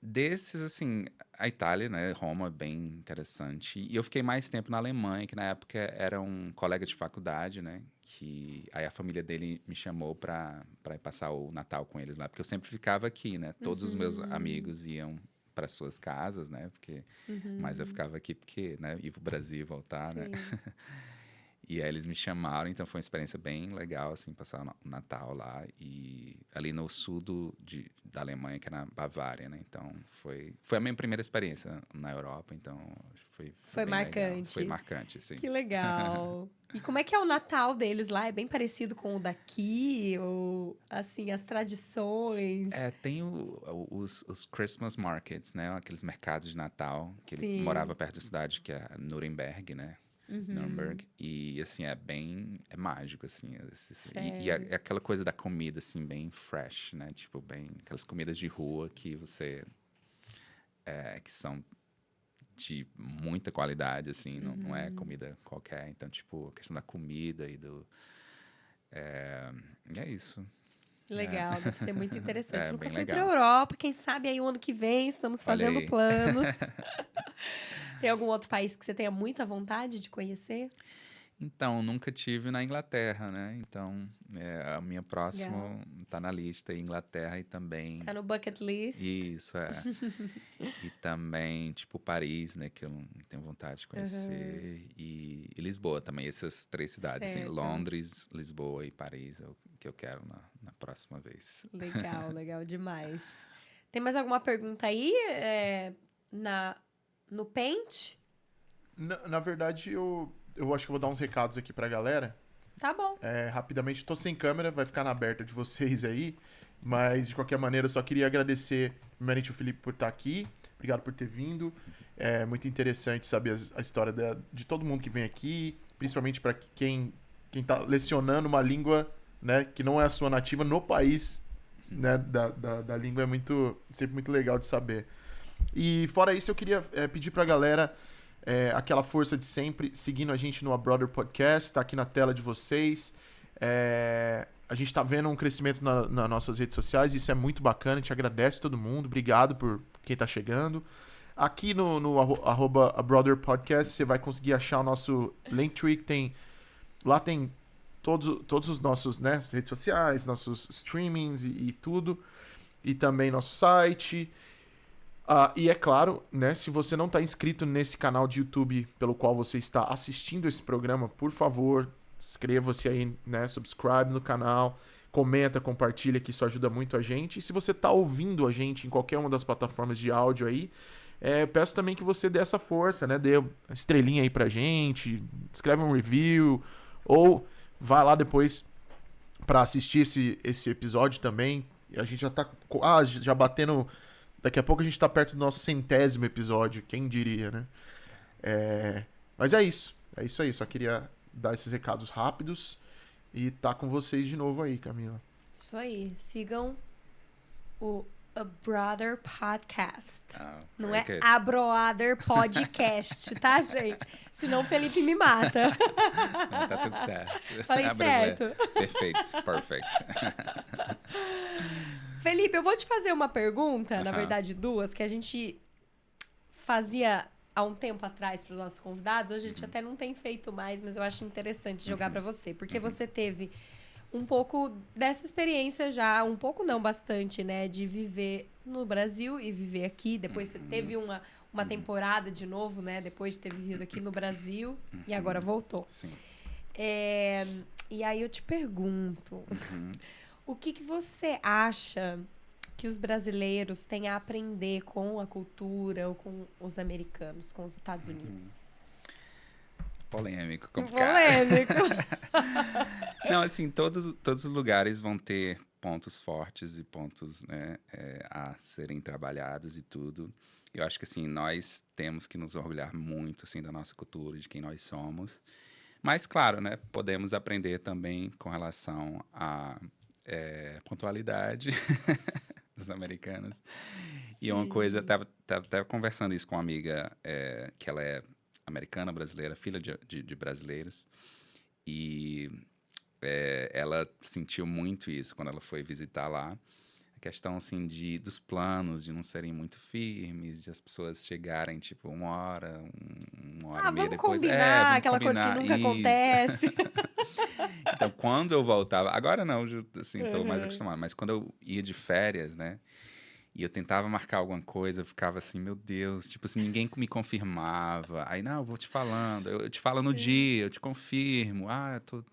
Desses, assim, a Itália, né? Roma, bem interessante. E eu fiquei mais tempo na Alemanha, que na época era um colega de faculdade, né? Que aí a família dele me chamou pra ir passar o Natal com eles lá. Porque eu sempre ficava aqui, né? Todos os meus amigos iam para suas casas, né? Mas eu ficava aqui porque, né? Ir pro Brasil e voltar, né? E aí eles me chamaram, então foi uma experiência bem legal, assim, passar o Natal lá. E ali no sul da Alemanha, que é na Bavária, né? Então foi a minha primeira experiência na Europa, então foi bem marcante. legal. Foi marcante, sim. Que legal. E como é que é o Natal deles lá? É bem parecido com o daqui? Ou, assim, as tradições? Tem os Christmas markets, né? Aqueles mercados de Natal, que ele Sim. morava perto da cidade, que é Nuremberg, né? Nuremberg. E, assim, é mágico, assim. E Sério? aquela coisa da comida, assim, bem fresh, né? Tipo, bem... Aquelas comidas de rua que você... que são de muita qualidade, assim. Não é comida qualquer. Então, tipo, a questão da comida e do... é isso. Legal, deve ser muito interessante. É Nunca bem fui pra legal. Europa, quem sabe aí o ano que vem estamos Olha fazendo aí. planos. Tem algum outro país que você tenha muita vontade de conhecer? Então, nunca tive na Inglaterra, né? Então, a minha Legal. próxima tá na lista, Inglaterra e também... Tá no bucket list. Isso, é. E também, tipo, Paris, né? Que eu não tenho vontade de conhecer. E Lisboa também, essas 3 cidades, assim. Certo. Londres, Lisboa e Paris é o que eu quero na próxima vez. Legal, legal demais. Tem mais alguma pergunta aí no Paint? Na verdade, eu acho que eu vou dar uns recados aqui pra galera. Tá bom. Rapidamente, tô sem câmera, vai ficar na aberta de vocês aí. Mas, de qualquer maneira, eu só queria agradecer, primeiramente, o Felipe por estar aqui. Obrigado por ter vindo. É muito interessante saber a história de todo mundo que vem aqui. Principalmente para quem tá lecionando uma língua, né, que não é a sua nativa no país, né, da língua. É sempre muito legal de saber. E, fora isso, eu queria pedir pra galera... aquela força de sempre, seguindo a gente no A Brother Podcast, tá aqui na tela de vocês. A gente tá vendo um crescimento nas nossas redes sociais, isso é muito bacana, a gente agradece todo mundo, obrigado por quem tá chegando. Aqui no arroba A Brother Podcast, você vai conseguir achar o nosso Linktree, lá tem todos os nossos, né, redes sociais, nossos streamings e tudo, e também nosso site. E é claro, né, se você não está inscrito nesse canal de YouTube pelo qual você está assistindo esse programa, por favor, inscreva-se aí, né, subscribe no canal, comenta, compartilha, que isso ajuda muito a gente. E se você está ouvindo a gente em qualquer uma das plataformas de áudio aí, eu peço também que você dê essa força, né, dê uma estrelinha aí pra gente, escreve um review, ou vá lá depois para assistir esse episódio também. A gente já tá já batendo... Daqui a pouco a gente tá perto do nosso 100º episódio, quem diria, né? Mas é isso aí. Só queria dar esses recados rápidos e tá com vocês de novo aí, Camila. Isso aí. Sigam o A Brother Podcast. Não é good. A Brother Podcast, tá, gente? Senão o Felipe me mata. Então, tá tudo certo. Falei certo. Perfeito, perfect. Felipe, eu vou te fazer uma pergunta, na verdade 2, que a gente fazia há um tempo atrás para os nossos convidados. A gente até não tem feito mais, mas eu acho interessante jogar para você, porque você teve um pouco dessa experiência já, um pouco não, bastante, né, de viver no Brasil e viver aqui. Depois você teve uma temporada de novo, né, depois de ter vivido aqui no Brasil e agora voltou. Sim. E aí eu te pergunto... O que você acha que os brasileiros têm a aprender com a cultura ou com os americanos, com os Estados Unidos? Polêmico, complicado. Polêmico. Não, assim, todos os lugares vão ter pontos fortes e pontos, né, a serem trabalhados e tudo. Eu acho que, assim, nós temos que nos orgulhar muito, assim, da nossa cultura, de quem nós somos. Mas, claro, né, podemos aprender também com relação a pontualidade dos americanos. Sim. E uma coisa, tava conversando isso com uma amiga que ela é americana, brasileira, filha de brasileiros, e ela sentiu muito isso quando ela foi visitar lá, a questão assim dos planos, de não serem muito firmes, de as pessoas chegarem tipo uma hora e meia depois. Combinar, vamos aquela combinar. Coisa que nunca acontece. Então, quando eu voltava... Agora não, assim, tô mais acostumado. Mas quando eu ia de férias, né? E eu tentava marcar alguma coisa, eu ficava assim, meu Deus. Tipo assim, ninguém me confirmava. Aí, não, eu vou te falando. Eu te falo no dia, eu te confirmo. Eu tô...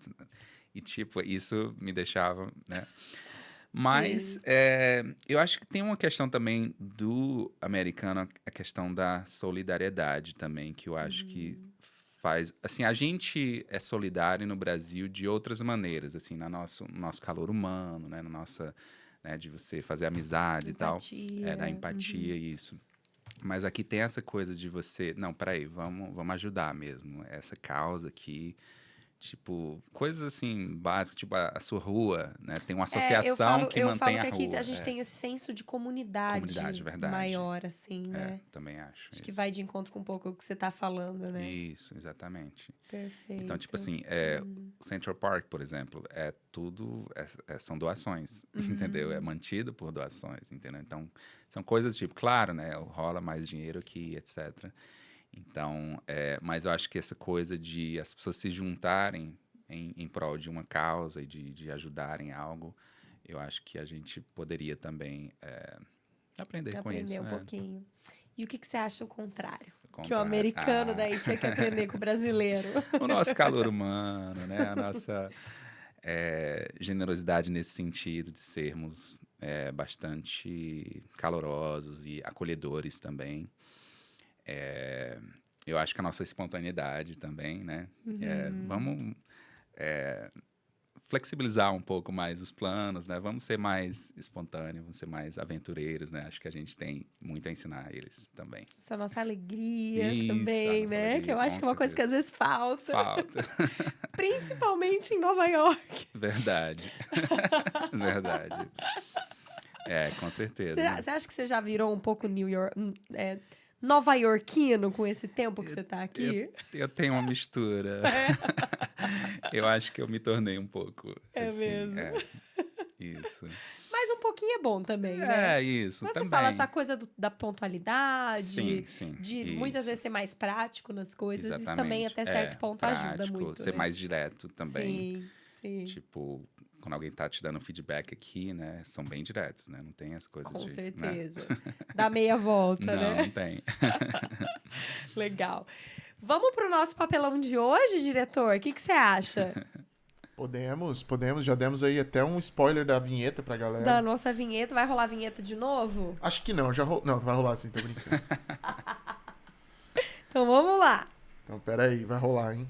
E, tipo, isso me deixava, né? Mas eu acho que tem uma questão também do americano, a questão da solidariedade também, que eu acho que... faz, assim, a gente é solidário no Brasil de outras maneiras, assim, no nosso calor humano, né, na nossa, né, de você fazer amizade empatia. E tal, da empatia, isso. Mas aqui tem essa coisa de você... Não, peraí, vamos ajudar mesmo. Essa causa aqui... Tipo, coisas assim, básicas, tipo a sua rua, né? Tem uma associação que mantém a rua. Eu falo que aqui a gente tem esse senso de comunidade verdade. maior, assim, né? Também acho. Acho que vai de encontro com um pouco o que você tá falando, né? Isso, exatamente. Perfeito. Então, tipo assim, o Central Park, por exemplo, são doações, entendeu? É mantido por doações, entendeu? Então, são coisas tipo, claro, né? Rola mais dinheiro aqui, etc. Então, mas eu acho que essa coisa de as pessoas se juntarem em prol de uma causa e de ajudarem algo, eu acho que a gente poderia também aprender com isso. Aprender um pouquinho. E o que você acha o contrário? Que o Contrário. americano daí tinha que aprender com o brasileiro. O nosso calor humano, né? A nossa generosidade nesse sentido de sermos bastante calorosos e acolhedores também. Eu acho que a nossa espontaneidade também, né? Vamos flexibilizar um pouco mais os planos, né? Vamos ser mais espontâneos, vamos ser mais aventureiros, né? Acho que a gente tem muito a ensinar a eles também. Essa nossa alegria Isso, também, nossa né? alegria, Que eu acho que é uma coisa que às vezes falta. Falta. Principalmente em Nova York. Verdade. Verdade. Com certeza. Você acha que você já virou um pouco nova-iorquino com esse tempo que você tá aqui? Eu tenho uma mistura. Eu acho que eu me tornei um pouco. Assim, mesmo. Isso. Mas um pouquinho é bom também, né? Isso. Mas também. você fala essa coisa da pontualidade, sim, de isso. muitas vezes ser mais prático nas coisas. Exatamente. Isso também, até certo ponto, prático, ajuda muito. Ser né? mais direto também. Sim. Tipo, quando alguém tá te dando feedback aqui, né? São bem diretos, né? Não tem essa coisa Com de... certeza. Né? Dá meia volta, né? Não tem. Legal. Vamos pro nosso papelão de hoje, diretor? O que você acha? Podemos. Já demos aí até um spoiler da vinheta pra galera. Da nossa vinheta. Vai rolar a vinheta de novo? Acho que não, Não, vai rolar sim, tô brincando. Então vamos lá. Então, pera aí, vai rolar, hein?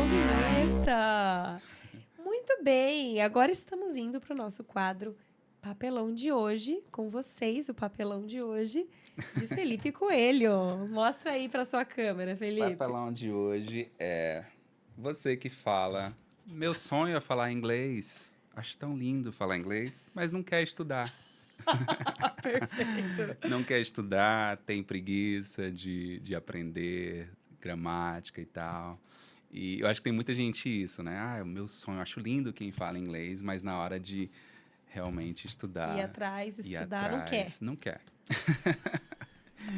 Vinheta! Muito bem, agora estamos indo para o nosso quadro Papelão de Hoje, com vocês, o Papelão de Hoje, de Felipe Coelho. Mostra aí para sua câmera, Felipe. O papelão de hoje é você que fala, meu sonho é falar inglês, acho tão lindo falar inglês, mas não quer estudar. Perfeito. Não quer estudar, tem preguiça de aprender gramática e tal. E eu acho que tem muita gente isso, né? O meu sonho, eu acho lindo quem fala inglês, mas na hora de realmente estudar... Ir atrás, estudar, não quer. Não quer.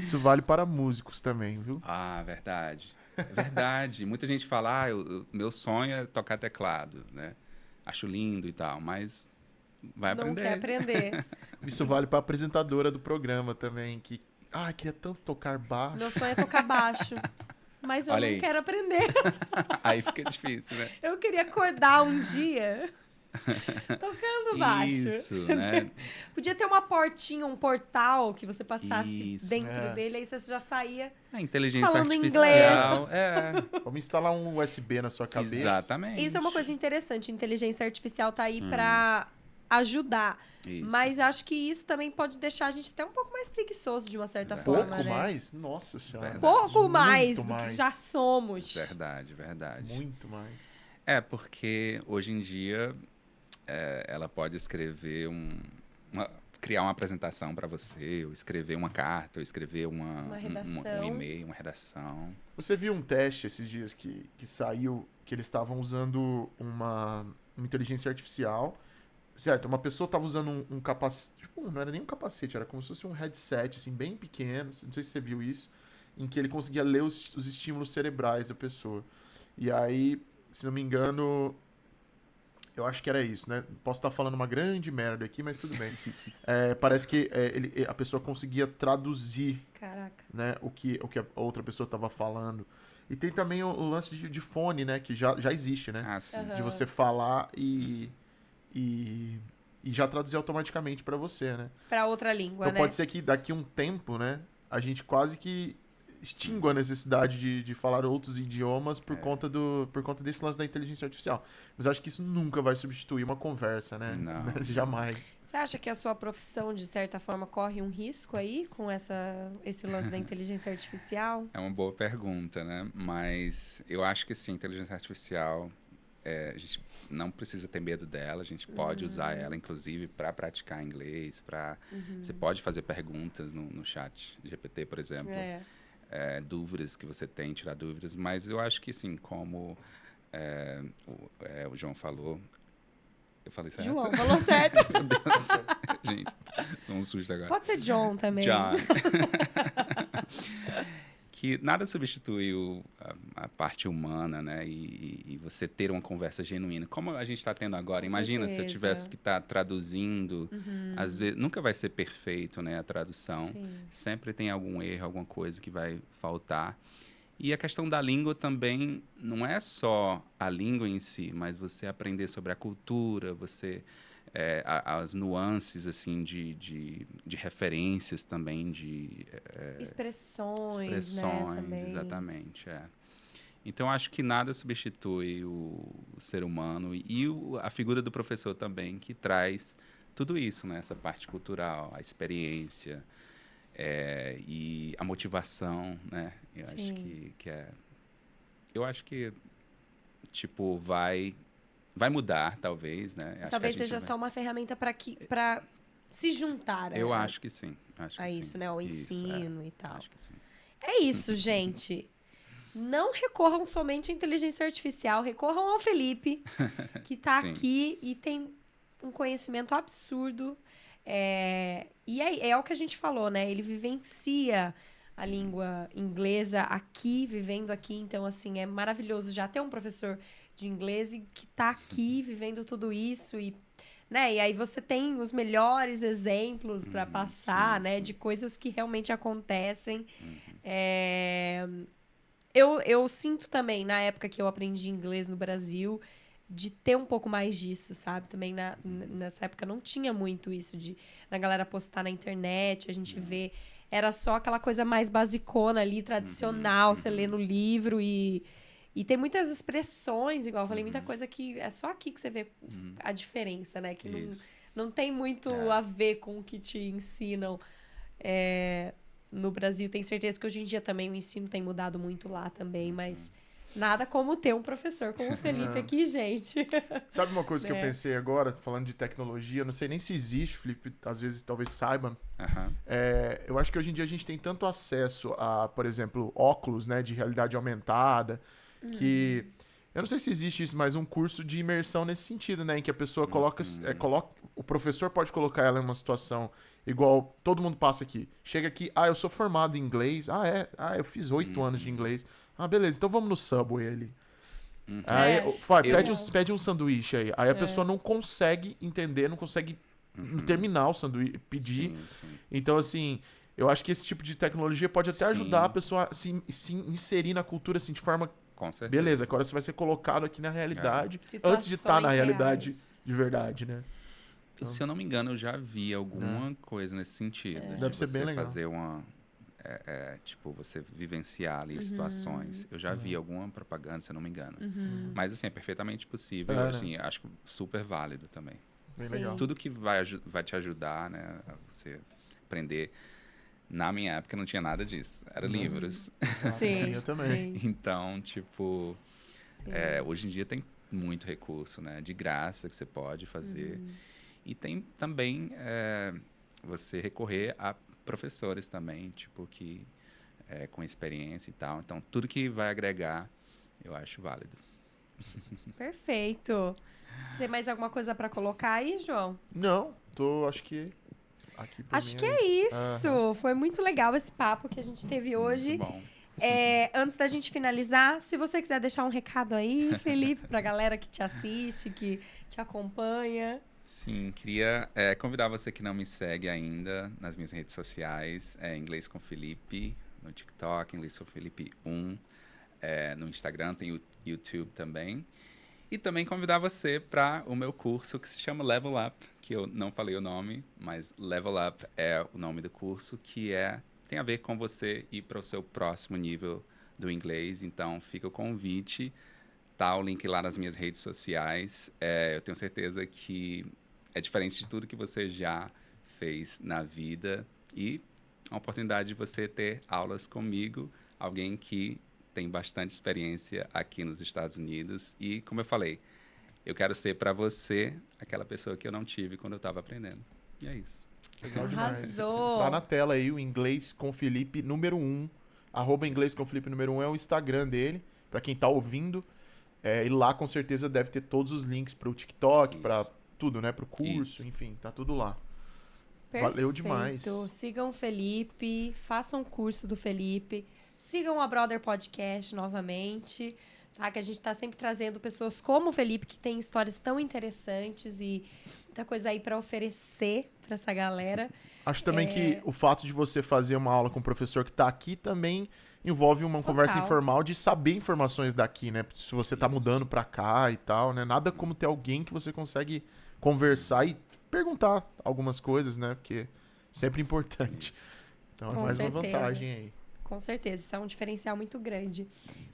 Isso vale para músicos também, viu? Verdade. Verdade. Muita gente fala, meu sonho é tocar teclado, né? Acho lindo e tal, mas vai aprender. Não quer aprender. Isso vale para apresentadora do programa também, que... queria tanto tocar baixo. Meu sonho é tocar baixo. Mas eu não quero aprender. Aí fica difícil, né? Eu queria acordar um dia tocando baixo. Isso, né? Podia ter uma portinha, um portal que você passasse Isso, dentro dele, aí você já saía a inteligência falando artificial. Vamos instalar um USB na sua cabeça. Exatamente. Isso é uma coisa interessante. A inteligência artificial tá aí pra ajudar. Isso. Mas acho que isso também pode deixar a gente até um pouco mais preguiçoso, de uma certa forma, Pouco né? mais? Nossa senhora. Verdade. Pouco Muito mais do que já somos. Verdade. Muito mais. Porque hoje em dia ela pode escrever criar uma apresentação para você, ou escrever uma carta, ou escrever um e-mail, uma redação. Você viu um teste esses dias que saiu, que eles estavam usando uma inteligência artificial. Certo, uma pessoa estava usando um capacete, tipo, não era nem um capacete, era como se fosse um headset, assim, bem pequeno, não sei se você viu isso, em que ele conseguia ler os estímulos cerebrais da pessoa. E aí, se não me engano, eu acho que era isso, né? Posso estar falando uma grande merda aqui, mas tudo bem. Parece que a pessoa conseguia traduzir, Caraca. né, o que a outra pessoa estava falando. E tem também o lance de fone, né, que já existe, né? Sim. De você falar e já traduzir automaticamente para você, né? Pra outra língua, Então né? pode ser que daqui a um tempo, né, a gente quase que extingue a necessidade de falar outros idiomas por conta desse lance da inteligência artificial. Mas acho que isso nunca vai substituir uma conversa, né? Não. Jamais. Você acha que a sua profissão, de certa forma, corre um risco aí com esse lance da inteligência artificial? É uma boa pergunta, né? Mas eu acho que sim, inteligência artificial, a gente não precisa ter medo dela, a gente pode usar ela, inclusive, para praticar inglês, você pode fazer perguntas no chat GPT, por exemplo, dúvidas que você tem, tirar dúvidas, mas eu acho que sim, como o João falou. Eu falei certo? João, falou certo. Meu Deus. Gente, tô um susto agora. Pode ser John também. John. Que nada substitui a parte humana, né? E você ter uma conversa genuína. Como a gente está tendo agora. Com Imagina certeza. se eu tivesse que estar traduzindo. Às vezes, nunca vai ser perfeito, né? A tradução. Sim. Sempre tem algum erro, alguma coisa que vai faltar. E a questão da língua também não é só a língua em si, mas você aprender sobre a cultura, as nuances assim de referências também, de expressões, né, também. Exatamente. Então acho que nada substitui o ser humano e a figura do professor também, que traz tudo isso, né? Essa parte cultural, a experiência e a motivação, né? Eu acho que tipo vai mudar, talvez, né? Talvez seja só uma ferramenta para se juntar. Eu acho que sim. Isso, né? Ao ensino e tal. Acho que sim. É isso, gente. Não recorram somente à inteligência artificial, recorram ao Felipe, que está aqui e tem um conhecimento absurdo. E é o que a gente falou, né? Ele vivencia a língua inglesa aqui, vivendo aqui. Então, assim, é maravilhoso já ter um professor de inglês que tá aqui vivendo tudo isso né? E aí você tem os melhores exemplos para passar, né? Sim. De coisas que realmente acontecem. Eu sinto também, na época que eu aprendi inglês no Brasil, de ter um pouco mais disso, sabe? Também nessa época não tinha muito isso da galera postar na internet, a gente vê. Era só aquela coisa mais basicona ali, tradicional, você lê no livro e tem muitas expressões, igual eu falei, muita coisa que é só aqui que você vê a diferença, né? Que não tem muito a ver com o que te ensinam no Brasil. Tenho certeza que hoje em dia também o ensino tem mudado muito lá também, mas nada como ter um professor como o Felipe aqui, gente. Sabe uma coisa que eu pensei agora, falando de tecnologia, não sei nem se existe, Felipe, às vezes talvez saiba. Eu acho que hoje em dia a gente tem tanto acesso a, por exemplo, óculos, né, de realidade aumentada, que eu não sei se existe isso, mas um curso de imersão nesse sentido, né, em que a pessoa coloca o professor pode colocar ela em uma situação igual todo mundo passa aqui. Chega aqui, eu sou formado em inglês, eu fiz 8 anos de inglês. Beleza, então vamos no Subway ali. Aí, pede um sanduíche aí. Aí a pessoa não consegue entender, não consegue terminar o sanduíche, pedir. Sim. Então, assim, eu acho que esse tipo de tecnologia pode até ajudar a pessoa a se inserir na cultura, assim, de forma... Com certeza. Beleza, agora você vai ser colocado aqui na realidade, antes de estar na realidade de verdade, né? Então, se eu não me engano, eu já vi alguma coisa nesse sentido. Deve ser bem legal. Fazer uma... tipo, você vivenciar ali situações. Eu já vi alguma propaganda, se eu não me engano. Mas, assim, é perfeitamente possível. Assim, acho super válido também. Bem legal. Tudo que vai te ajudar, né, a você aprender. Na minha época não tinha nada disso. Era livros. Sim, eu também. Então, tipo, hoje em dia tem muito recurso, né? De graça que você pode fazer. E tem também você recorrer a professores também, tipo, que com experiência e tal. Então, tudo que vai agregar, eu acho válido. Perfeito. Tem mais alguma coisa para colocar aí, João? Não, acho que... Acho que é isso. Foi muito legal esse papo que a gente teve hoje. Muito bom. Antes da gente finalizar, se você quiser deixar um recado aí, Felipe, pra galera que te assiste, que te acompanha. Sim, queria convidar você que não me segue ainda nas minhas redes sociais, Inglês com Felipe, no TikTok, Inglês com Felipe 1, no Instagram, tem o YouTube também. E também convidar você para o meu curso que se chama Level Up, que eu não falei o nome, mas Level Up é o nome do curso, que é tem a ver com você ir para o seu próximo nível do inglês. Então, fica o convite, tá o link lá nas minhas redes sociais. Eu tenho certeza que é diferente de tudo que você já fez na vida e a oportunidade de você ter aulas comigo, alguém que tem bastante experiência aqui nos Estados Unidos. E, como eu falei, eu quero ser para você aquela pessoa que eu não tive quando eu estava aprendendo. E é isso. Legal demais. Arrasou. Tá na tela aí o Inglês com Felipe número 1. @Inglês com Felipe número 1 é o Instagram dele, pra quem tá ouvindo. E lá com certeza deve ter todos os links pro TikTok, Isso. pra tudo, né? Pro curso, Isso. enfim, tá tudo lá. Perfeito. Valeu demais. Sigam o Felipe, façam o curso do Felipe, sigam a Brother Podcast novamente, tá? Que a gente tá sempre trazendo pessoas como o Felipe, que tem histórias tão interessantes e muita coisa aí pra oferecer pra essa galera. Acho também que o fato de você fazer uma aula com um professor que tá aqui também envolve uma conversa informal de saber informações daqui, né? Se você tá mudando pra cá e tal, né? Nada como ter alguém que você consegue conversar e perguntar algumas coisas, né? Porque sempre importante. Então é Com mais certeza. uma vantagem aí. Com certeza, isso é um diferencial muito grande.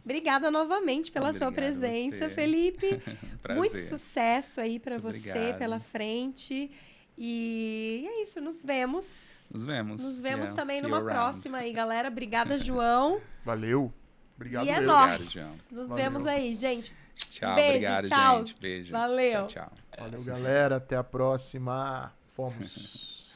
Obrigada novamente pela sua Obrigado presença, você. Felipe. Prazer. Muito sucesso aí pra Muito você obrigado. pela frente. E é isso, nos vemos. Nos vemos. Nos vemos Yeah, também see numa you around. próxima aí, galera. Obrigada, João. Valeu. Obrigado E é mesmo. nóis. Obrigado, João. Nos Valeu. vemos aí, gente. Tchau, Beijo, obrigado, tchau. gente. Beijo. Valeu. Tchau, tchau. Valeu, galera. Até a próxima. Fomos.